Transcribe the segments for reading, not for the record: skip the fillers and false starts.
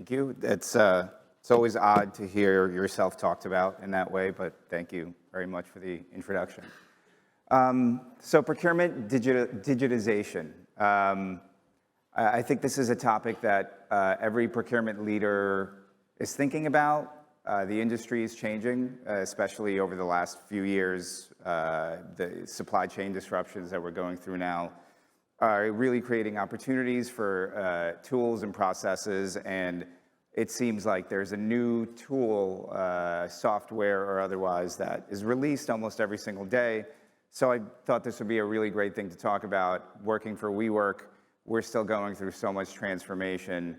Thank you. It's always odd to hear yourself talked about in that way, but thank you very much for the introduction. So procurement digitization. I think this is a topic that every procurement leader is thinking about. The industry is changing, especially over the last few years. The supply chain disruptions that we're going through now are really creating opportunities for tools and processes, and it seems like there's a new tool, software or otherwise, that is released almost every single day. So I thought this would be a really great thing to talk about. Working for WeWork, we're still going through so much transformation,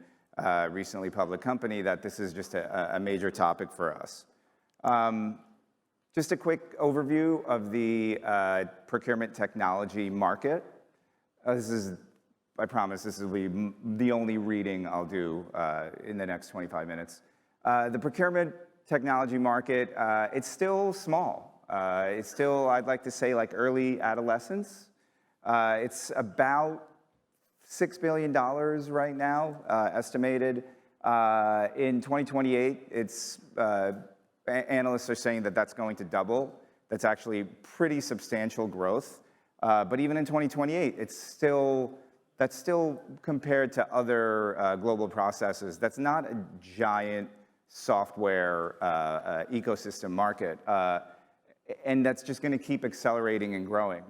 recently public company, that this is just a major topic for us. Just a quick overview of the procurement technology market. I promise this will be the only reading I'll do in the next 25 minutes. The procurement technology market, it's still small. It's still, I'd like to say, like early adolescence. It's about $6 billion right now, estimated. In 2028, analysts are saying that that's going to double. That's actually pretty substantial growth. But even in 2028, that's still compared to other global processes. That's not a giant software ecosystem market. And that's just going to keep accelerating and growing.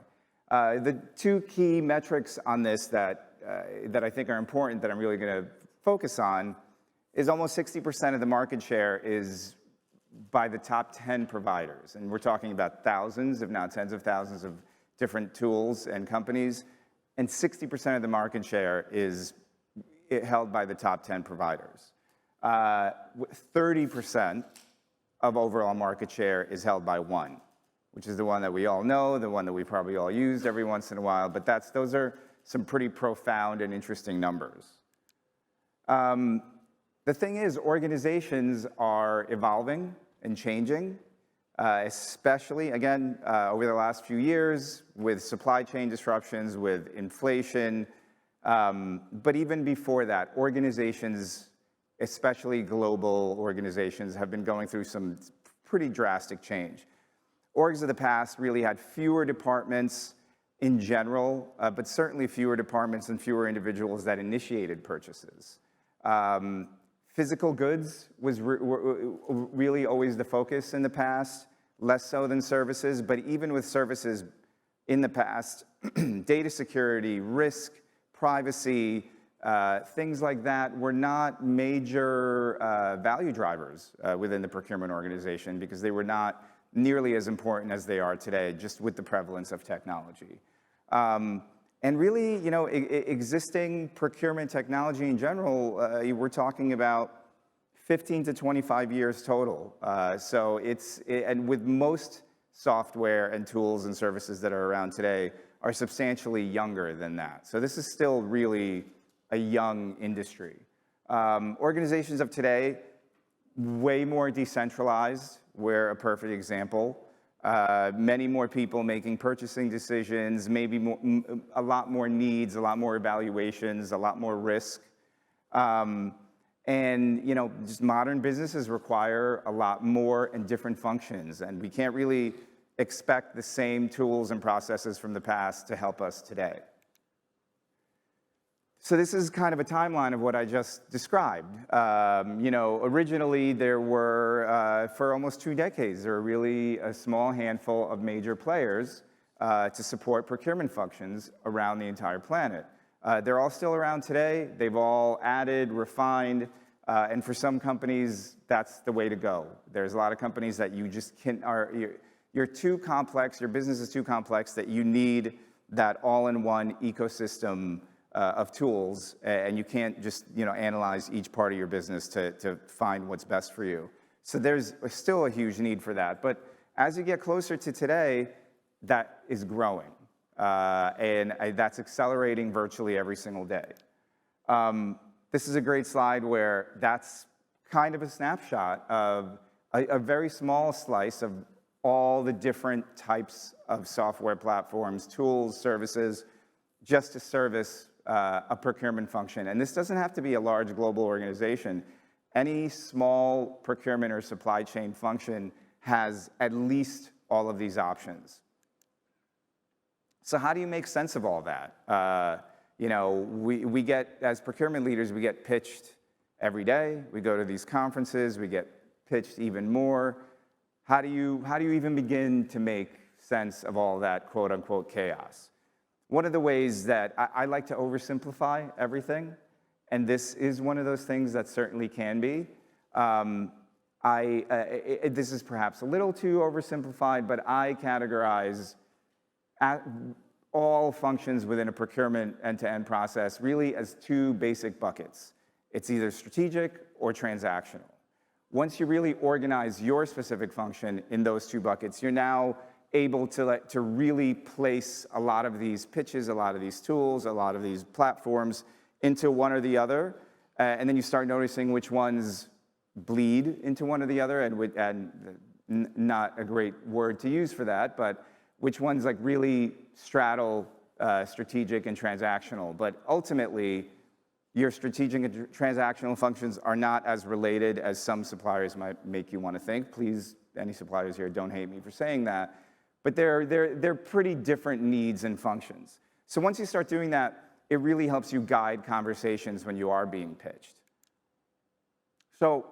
The two key metrics on this that I think are important, that I'm really going to focus on, is almost 60% of the market share is by the top 10 providers. And we're talking about thousands, if not tens of thousands, of different tools and companies. And 60% of the market share is held by the top 10 providers. 30% of overall market share is held by one, which is the one that we all know, the one that we probably all use every once in a while, but those are some pretty profound and interesting numbers. The thing is, organizations are evolving and changing, especially, again, over the last few years with supply chain disruptions, with inflation, but even before that, organizations, especially global organizations, have been going through some pretty drastic change. Orgs of the past really had fewer departments in general, but certainly fewer departments and fewer individuals that initiated purchases. Physical goods was really always the focus in the past, less so than services, but even with services in the past, data security, risk, privacy, things like that were not major value drivers within the procurement organization, because they were not nearly as important as they are today, just with the prevalence of technology. And really, existing procurement technology in general, we're talking about 15 to 25 years total. And with most software and tools and services that are around today are substantially younger than that. So this is still really a young industry. Organizations of today, way more decentralized. We're a perfect example. Many more people making purchasing decisions, maybe a lot more needs, a lot more evaluations, a lot more risk. And just modern businesses require a lot more and different functions, and we can't really expect the same tools and processes from the past to help us today. So this is kind of a timeline of what I just described. Originally there were, for almost 2 decades, there were really a small handful of major players to support procurement functions around the entire planet. They're all still around today. They've all added, refined, and for some companies, that's the way to go. There's a lot of companies that you just you're too complex, your business is too complex, that you need that all-in-one ecosystem of tools, and you can't just analyze each part of your business to find what's best for you. So there's still a huge need for that. But as you get closer to today, that is growing. And that's accelerating virtually every single day. This is a great slide where that's kind of a snapshot of a very small slice of all the different types of software platforms, tools, services, just to service a procurement function. And this doesn't have to be a large global organization. Any small procurement or supply chain function has at least all of these options. So how do you make sense of all that? We get, as procurement leaders, we get pitched every day. We go to these conferences, we get pitched even more. How do you even begin to make sense of all that quote unquote chaos? One of the ways that I like to oversimplify everything, and this is one of those things that certainly can be. This is perhaps a little too oversimplified, but I categorize all functions within a procurement end-to-end process really as two basic buckets. It's either strategic or transactional. Once you really organize your specific function in those two buckets, you're now able to really place a lot of these pitches, a lot of these tools, a lot of these platforms into one or the other, and then you start noticing which ones bleed into one or the other, and not a great word to use for that, but which ones like really straddle strategic and transactional. But ultimately, your strategic and transactional functions are not as related as some suppliers might make you want to think. Please, any suppliers here, don't hate me for saying that. But they're pretty different needs and functions. So once you start doing that, it really helps you guide conversations when you are being pitched. So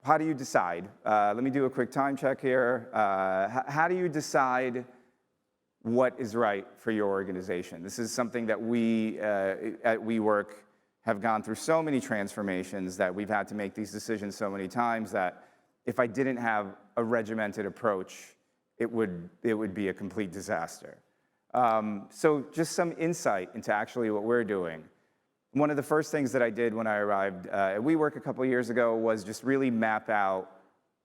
how do you decide? Let me do a quick time check here. How do you decide what is right for your organization? This is something that we at WeWork have gone through so many transformations that we've had to make these decisions so many times that if I didn't have a regimented approach, it would be a complete disaster. So just some insight into actually what we're doing. One of the first things that I did when I arrived at WeWork a couple years ago was just really map out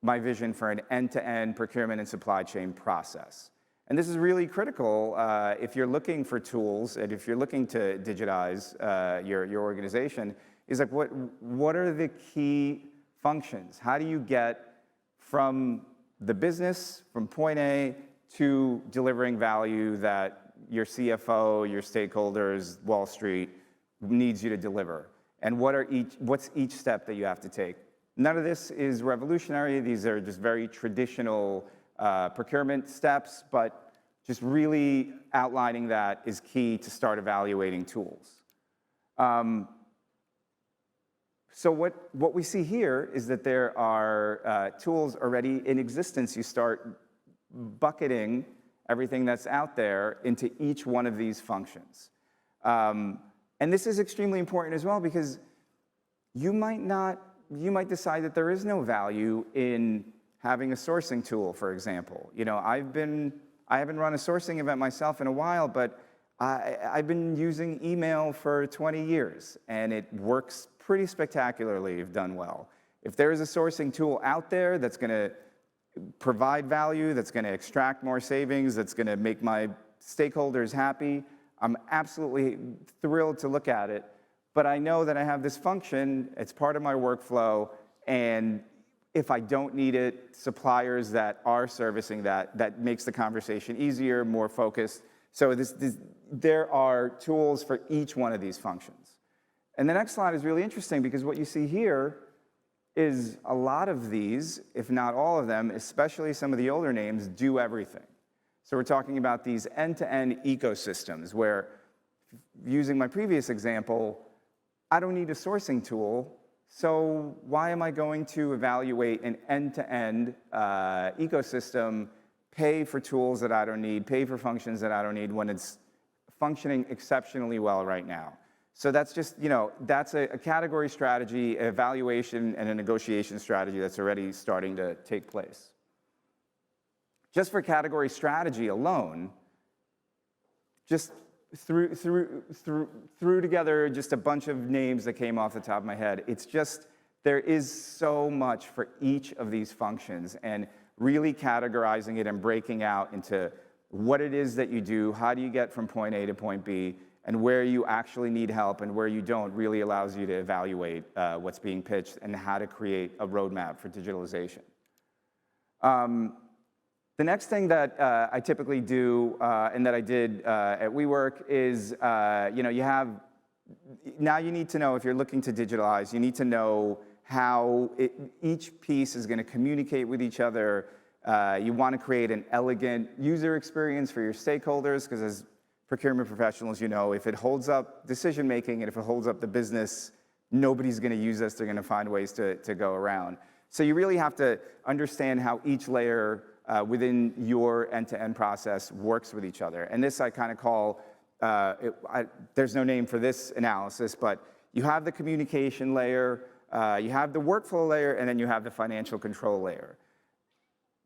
my vision for an end-to-end procurement and supply chain process. And this is really critical if you're looking for tools and if you're looking to digitize your organization, is like what are the key functions? How do you get from the business, from point A to delivering value that your CFO, your stakeholders, Wall Street needs you to deliver? And what's each step that you have to take? None of this is revolutionary. These are just very traditional procurement steps, but just really outlining that is key to start evaluating tools. So what we see here is that there are tools already in existence. You start bucketing everything that's out there into each one of these functions. And this is extremely important as well because you might decide that there is no value in having a sourcing tool, for example. I haven't run a sourcing event myself in a while, but I've been using email for 20 years, and it works pretty spectacularly if done well. If there is a sourcing tool out there that's going to provide value, that's going to extract more savings, that's going to make my stakeholders happy, I'm absolutely thrilled to look at it. But I know that I have this function, it's part of my workflow, and if I don't need it, suppliers that are servicing that makes the conversation easier, more focused. So there are tools for each one of these functions. And the next slide is really interesting because what you see here is a lot of these, if not all of them, especially some of the older names, do everything. So we're talking about these end-to-end ecosystems where, using my previous example, I don't need a sourcing tool, so why am I going to evaluate an end-to-end ecosystem, pay for tools that I don't need, pay for functions that I don't need when it's functioning exceptionally well right now? So that's just, that's a category strategy, evaluation, and a negotiation strategy that's already starting to take place. Just for category strategy alone, just threw together just a bunch of names that came off the top of my head. It's just, there is so much for each of these functions, and really categorizing it and breaking out into what it is that you do, how do you get from point A to point B, and where you actually need help and where you don't really allows you to evaluate what's being pitched and how to create a roadmap for digitalization. The next thing that I typically do and that I did at WeWork is, now you need to know if you're looking to digitalize, you need to know how each piece is going to communicate with each other. You want to create an elegant user experience for your stakeholders, because as procurement professionals, you know, if it holds up decision-making and if it holds up the business, nobody's going to use this. They're going to find ways to go around. So you really have to understand how each layer within your end-to-end process works with each other. And this I kind of call, there's no name for this analysis, but you have the communication layer, you have the workflow layer, and then you have the financial control layer.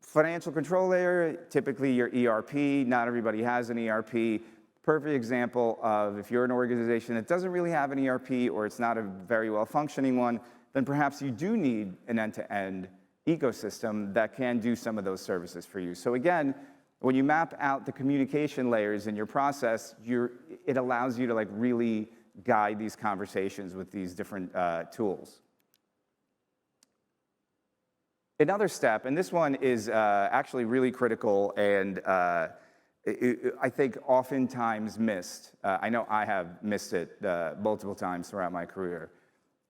Financial control layer, typically your ERP. Not everybody has an ERP. Perfect example of if you're an organization that doesn't really have an ERP, or it's not a very well-functioning one, then perhaps you do need an end-to-end ecosystem that can do some of those services for you. So again, when you map out the communication layers in your process, it allows you to like really guide these conversations with these different tools. Another step, and this one is actually really critical and I think oftentimes missed, I know I have missed it multiple times throughout my career,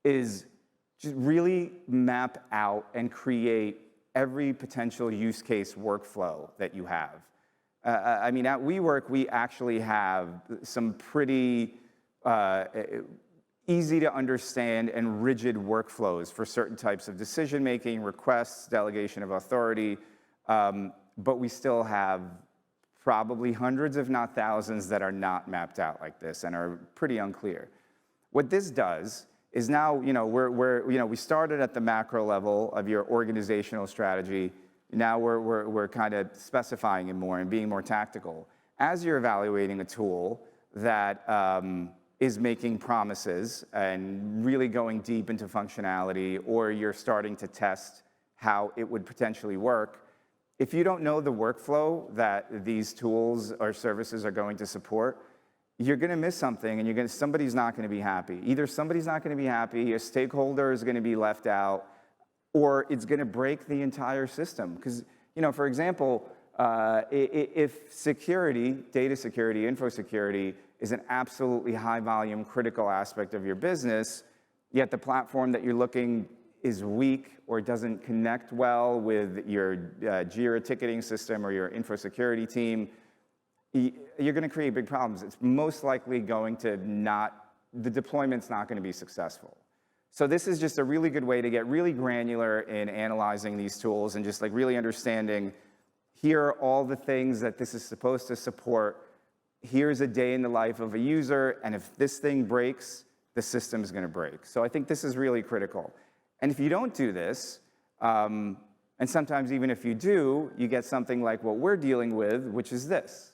is just really map out and create every potential use case workflow that you have. I mean, at WeWork, we actually have some pretty easy to understand and rigid workflows for certain types of decision-making, requests, delegation of authority, but we still have probably hundreds, if not thousands, that are not mapped out like this and are pretty unclear. What this does is now, you know, we started at the macro level of your organizational strategy. Now we're kind of specifying it more and being more tactical. As you're evaluating a tool that is making promises and really going deep into functionality, or you're starting to test how it would potentially work, if you don't know the workflow that these tools or services are going to support, you're going to miss something, and somebody's not going to be happy. Either somebody's not going to be happy, a stakeholder is going to be left out, or it's going to break the entire system. Because, you know, for example, if security, data security, info security is an absolutely high volume, critical aspect of your business, yet the platform that you're looking is weak or doesn't connect well with your Jira ticketing system or your info security team, you're going to create big problems. It's most likely going to the deployment's not going to be successful. So this is just a really good way to get really granular in analyzing these tools and just like really understanding, here are all the things that this is supposed to support. Here's a day in the life of a user, and if this thing breaks, the system's going to break. So I think this is really critical. And if you don't do this, and sometimes even if you do, you get something like what we're dealing with, which is this,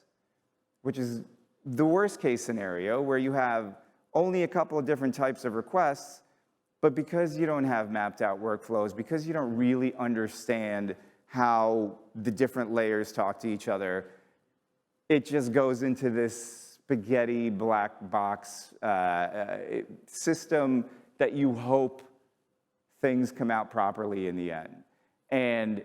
which is the worst case scenario where you have only a couple of different types of requests, but because you don't have mapped out workflows, because you don't really understand how the different layers talk to each other, it just goes into this spaghetti black box system that you hope things come out properly in the end. And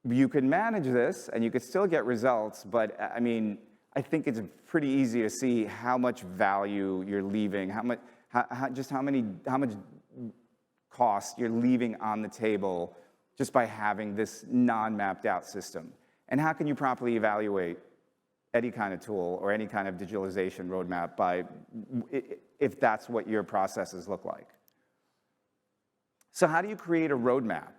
you can manage this and you could still get results, but I mean, I think it's pretty easy to see how much value you're leaving, how much cost you're leaving on the table just by having this non-mapped out system. And how can you properly evaluate any kind of tool or any kind of digitalization roadmap if that's what your processes look like? So how do you create a roadmap?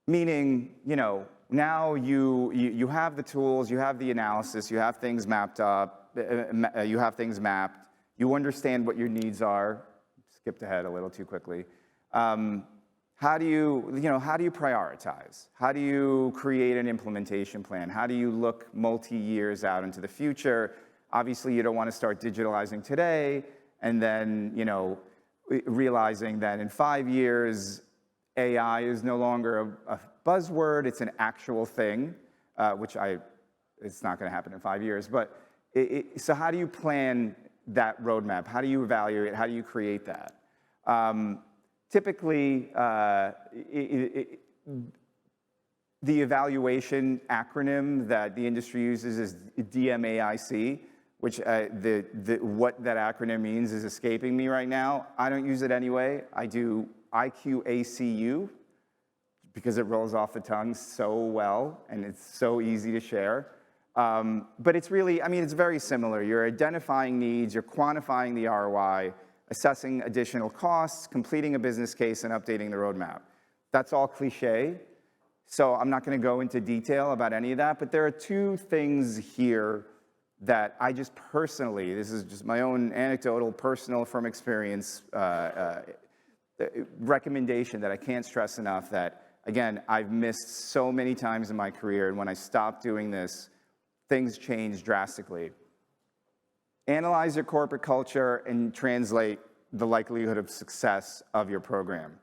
Meaning, you know, now you have the tools, you have the analysis, you have things mapped up, you have things mapped, you understand what your needs are. Skipped ahead a little too quickly. How do you prioritize? How do you create an implementation plan? How do you look multi-years out into the future? Obviously, you don't want to start digitalizing today and then, you know, realizing that in 5 years, AI is no longer a buzzword, it's an actual thing, it's not going to happen in 5 years. But so how do you plan that roadmap? How do you evaluate? How do you create that? Typically, the evaluation acronym that the industry uses is DMAIC, which what that acronym means is escaping me right now. I don't use it anyway. I do IQACU because it rolls off the tongue so well and it's so easy to share. But it's really, I mean, it's very similar. You're identifying needs, you're quantifying the ROI, assessing additional costs, completing a business case, and updating the roadmap. That's all cliche, so I'm not going to go into detail about any of that, but there are two things here that I just personally, this is just my own anecdotal, personal, from experience, recommendation that I can't stress enough that, again, I've missed so many times in my career, and when I stopped doing this, things changed drastically. Analyze your corporate culture and translate the likelihood of success of your program.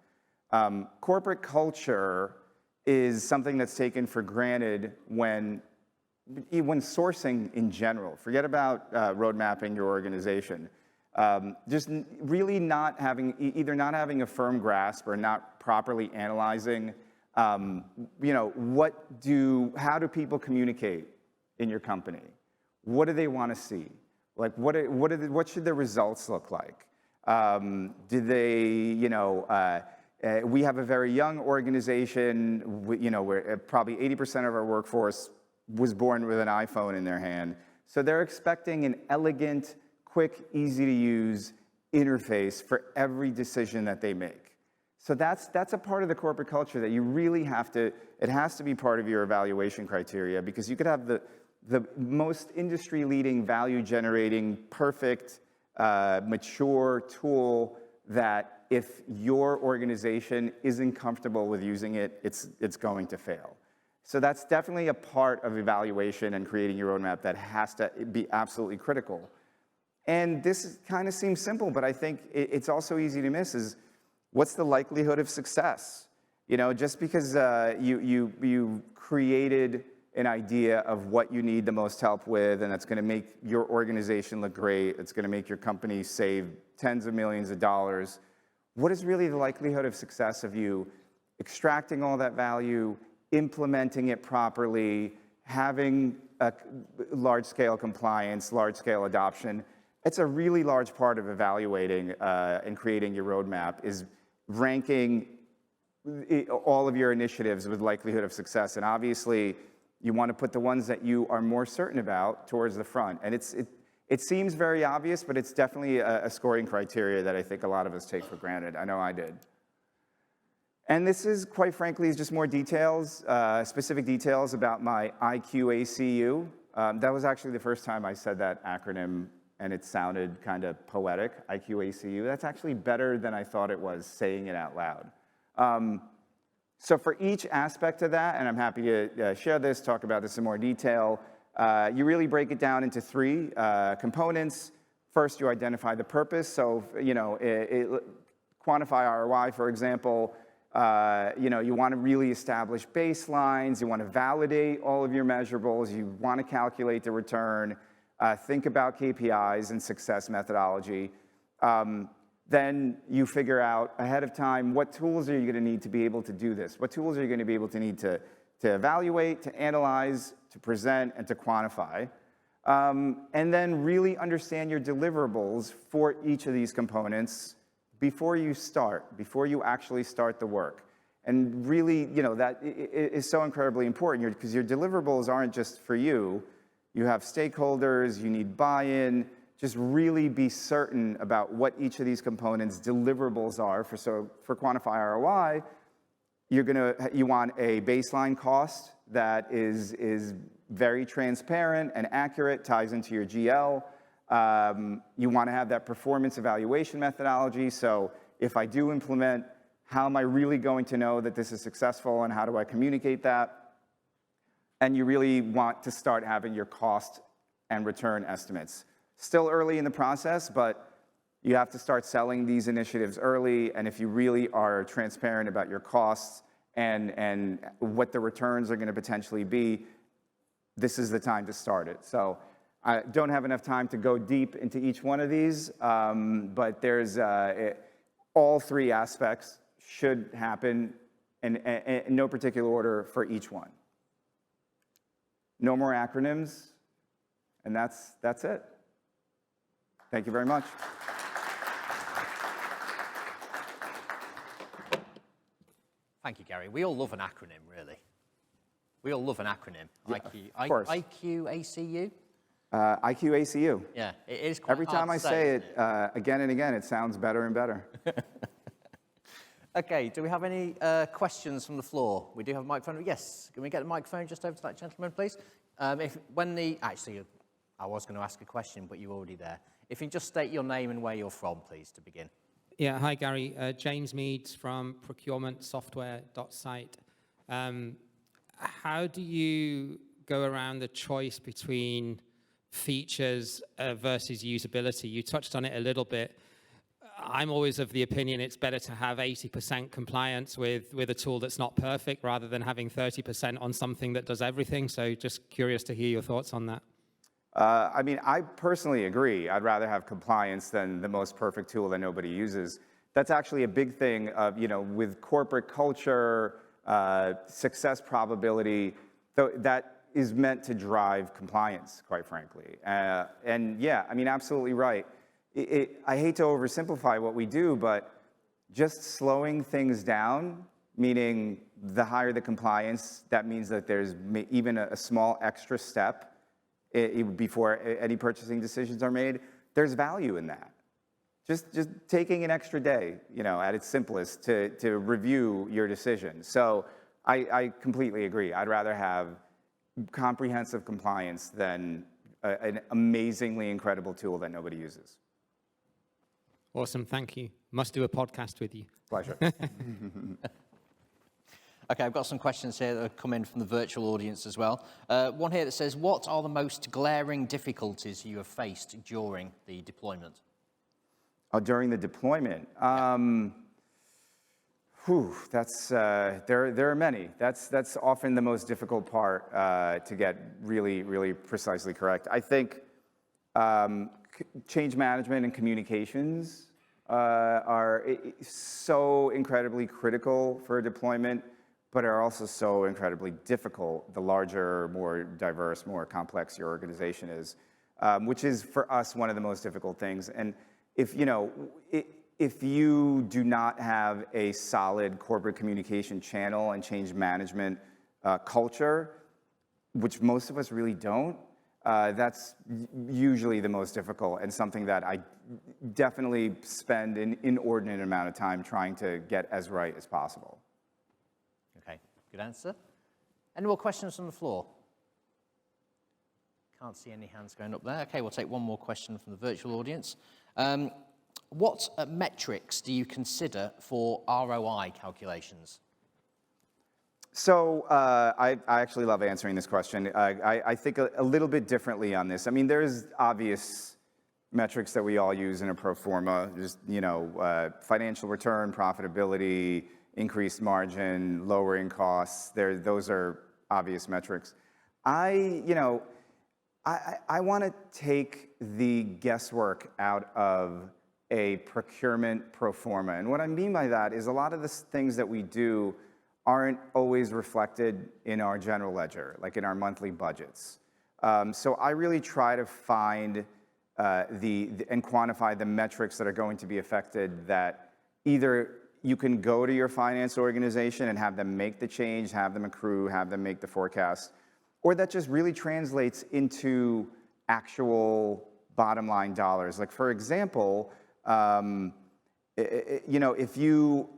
Corporate culture is something that's taken for granted when sourcing in general. Forget about road mapping your organization. Just really not having, either not having a firm grasp or not properly analyzing, you know, how do people communicate in your company? What do they want to see? Like, what should the results look like? Do they, you know, we have a very young organization, you know, where probably 80% of our workforce was born with an iPhone in their hand. So they're expecting an elegant, quick, easy to use interface for every decision that they make. So that's a part of the corporate culture that you really have to, it has to be part of your evaluation criteria, because you could have the most industry-leading, value-generating, perfect, mature tool that if your organization isn't comfortable with using it, it's going to fail. So that's definitely a part of evaluation and creating your roadmap that has to be absolutely critical. And this kind of seems simple, but I think it's also easy to miss is, what's the likelihood of success? You know, just because you created an idea of what you need the most help with, and that's going to make your organization look great, it's going to make your company save tens of millions of dollars. What is really the likelihood of success of you extracting all that value, implementing it properly, having a large-scale compliance, large-scale adoption? It's a really large part of evaluating and creating your roadmap, is ranking all of your initiatives with likelihood of success. And obviously, you want to put the ones that you are more certain about towards the front. And it seems very obvious, but it's definitely a scoring criteria that I think a lot of us take for granted. I know I did. And this is, quite frankly, just more details, specific details about my IQACU. That was actually the first time I said that acronym, and it sounded kind of poetic, IQACU. That's actually better than I thought it was saying it out loud. So for each aspect of that, and I'm happy to share this, talk about this in more detail, you really break it down into three components. First, you identify the purpose. So, you know, quantify ROI, for example. You know, you want to really establish baselines. You want to validate all of your measurables. You want to calculate the return. Think about KPIs and success methodology. Then you figure out ahead of time, what tools are you going to need to be able to do this? What tools are you going to be able to need to evaluate, to analyze, to present, and to quantify? And then really understand your deliverables for each of these components before you actually start the work. And really, you know, that is so incredibly important, because your deliverables aren't just for you. You have stakeholders, you need buy-in. Just really be certain about what each of these components' deliverables are. So for quantify ROI, you want a baseline cost that is very transparent and accurate, ties into your GL. You want to have that performance evaluation methodology. So if I do implement, how am I really going to know that this is successful, and how do I communicate that? And you really want to start having your cost and return estimates. Still early in the process, but you have to start selling these initiatives early. And if you really are transparent about your costs and what the returns are going to potentially be, this is the time to start it. So I don't have enough time to go deep into each one of these, but there's all three aspects should happen in no particular order for each one. No more acronyms, and that's it. Thank you very much. Thank you, Gary. We all love an acronym, really. We all love an acronym. Yeah, IQ, of course. IQACU? IQACU. Yeah, it is quite Every time I say it again and again, it sounds better and better. Okay, do we have any questions from the floor? We do have a microphone. Yes, can we get a microphone just over to that gentleman, please? Actually, I was going to ask a question, but you're already there. If you just state your name and where you're from, please, to begin. Yeah, hi, Gary. James Meads from procurementsoftware.site. How do you go around the choice between features versus usability? You touched on it a little bit. I'm always of the opinion it's better to have 80% compliance with a tool that's not perfect rather than having 30% on something that does everything. So just curious to hear your thoughts on that. I mean, I personally agree. I'd rather have compliance than the most perfect tool that nobody uses. That's actually a big thing of, with corporate culture, success probability, that is meant to drive compliance, quite frankly. And yeah, I mean, absolutely right. I hate to oversimplify what we do, but just slowing things down, meaning the higher the compliance, that means that there's even a small extra step before any purchasing decisions are made. There's value in that. Just taking an extra day, at its simplest to review your decision. So I completely agree. I'd rather have comprehensive compliance than an amazingly incredible tool that nobody uses. Awesome, thank you. Must do a podcast with you. Pleasure. Okay, I've got some questions here that have come in from the virtual audience as well. One here that says, what are the most glaring difficulties you have faced during the deployment? During the deployment? There are many. That's often the most difficult part to get really, really precisely correct. I think change management and communications are so incredibly critical for a deployment, but are also so incredibly difficult the larger, more diverse, more complex your organization is, which is for us one of the most difficult things. And if you do not have a solid corporate communication channel and change management culture, which most of us really don't, that's usually the most difficult and something that I definitely spend an inordinate amount of time trying to get as right as possible. Okay, good answer. Any more questions from the floor? Can't see any hands going up there. Okay, we'll take one more question from the virtual audience. What metrics do you consider for ROI calculations? So I actually love answering this question. I think a little bit differently on this. I mean, there's obvious metrics that we all use in a pro forma, just, financial return, profitability, increased margin, lowering costs. Those are obvious metrics. I want to take the guesswork out of a procurement pro forma. And what I mean by that is a lot of the things that we do aren't always reflected in our general ledger, like in our monthly budgets. So I really try to find and quantify the metrics that are going to be affected, that either you can go to your finance organization and have them make the change, have them accrue, have them make the forecast, or that just really translates into actual bottom line dollars. Like, for example, if you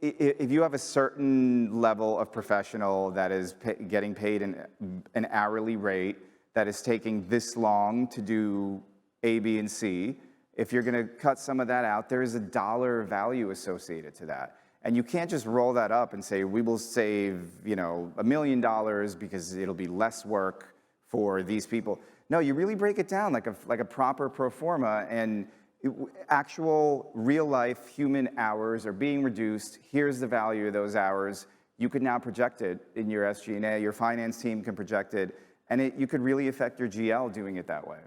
have a certain level of professional that is getting paid an hourly rate that is taking this long to do A, B, and C, if you're going to cut some of that out, there is a dollar value associated to that. And you can't just roll that up and say, we will save, $1 million because it'll be less work for these people. No, you really break it down like a proper pro forma, and actual real-life human hours are being reduced. Here's the value of those hours. You could now project it in your SG&A. Your finance team can project it, and you could really affect your GL doing it that way.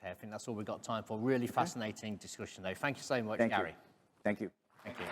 Okay, I think that's all we've got time for. Really fascinating discussion, though. Thank you so much, Gary. Thank you. Thank you.